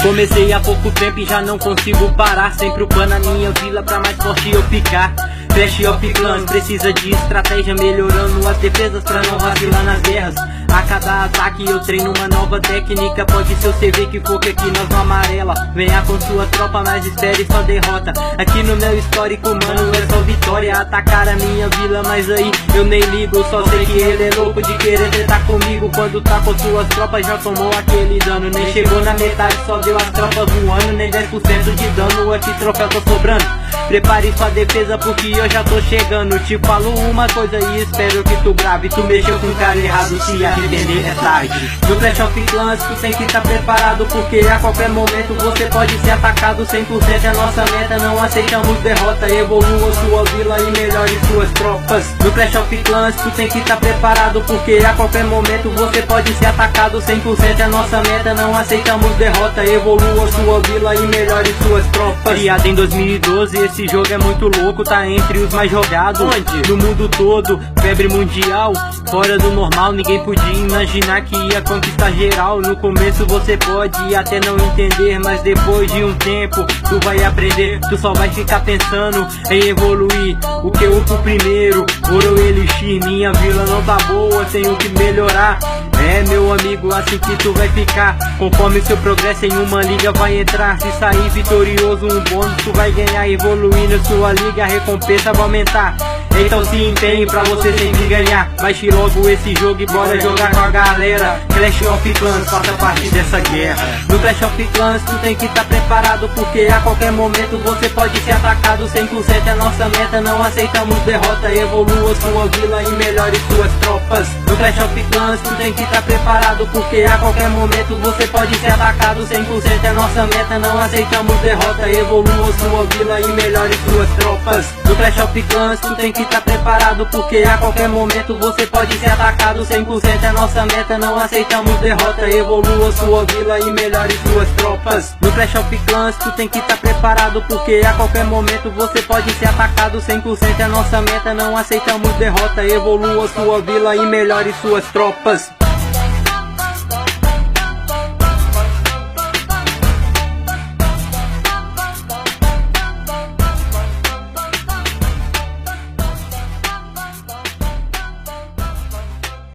Comecei há pouco tempo e já não consigo parar. Sempre upando a minha vila pra mais forte eu picar. Clash of Clans precisa de estratégia, melhorando as defesas pra não vacilar nas guerras. A cada ataque eu treino uma nova técnica. Pode ser o CV que for, que aqui nós não amarela. Venha com sua tropa, mas espere só derrota. Aqui no meu histórico, mano, é só vitória. Atacar a minha vila, mas aí eu nem ligo. Só sei que ele é louco de querer tentar comigo. Quando tá com suas tropas já tomou aquele dano. Nem chegou na metade, só deu as tropas voando. Nem 10% de dano, aqui troféu tô sobrando. Prepare sua defesa porque eu já tô chegando. Te falo uma coisa e espero que tu grave. Tu mexeu com o cara errado, se arrepender é tarde. No Clash of Clans tu tem que estar preparado, porque a qualquer momento você pode ser atacado. 100% é nossa meta, não aceitamos derrota. Evolua sua vila e melhore suas tropas. No Clash of Clans tu tem que estar preparado, porque a qualquer momento você pode ser atacado. 100% é nossa meta, não aceitamos derrota. Evolua sua vila e melhore suas tropas. Criado em 2012, esse jogo é muito louco, tá entre os mais jogados. Onde? No mundo todo, febre mundial, fora do normal. Ninguém podia imaginar que ia conquistar geral. No começo você pode até não entender, mas depois de um tempo tu vai aprender. Tu só vai ficar pensando em evoluir. O que eu uso primeiro? Ouro Elixir, minha vila não tá boa, tenho que melhorar. É meu amigo, assim que tu vai ficar. Conforme seu progresso em uma liga vai entrar. Se sair vitorioso um bônus tu vai ganhar. Evoluindo sua liga, a recompensa vai aumentar. Então se empenhe pra você sempre ganhar. Baixe logo esse jogo e bora jogar com a galera. Clash of Clans, faça parte dessa guerra. No Clash of Clans tu tem que estar preparado, porque a qualquer momento você pode ser atacado. 100% é nossa meta, não aceitamos derrota. Evolua sua vila e melhore suas tropas. No Clash of Clans tu tem que estar preparado, porque a qualquer momento você pode ser atacado. 100% é nossa meta, não aceitamos derrota. Evolua sua vila e melhore suas tropas. No Clash of Clans tu tem que estar preparado, porque a qualquer momento você pode ser atacado. 100% é nossa meta, não aceitamos derrota. Evolua sua vila e melhore suas tropas. No Clash of Clans tu tem que estar preparado, porque a qualquer momento você pode ser atacado. 100% é nossa meta, não aceitamos derrota. Evolua sua vila e melhore suas tropas.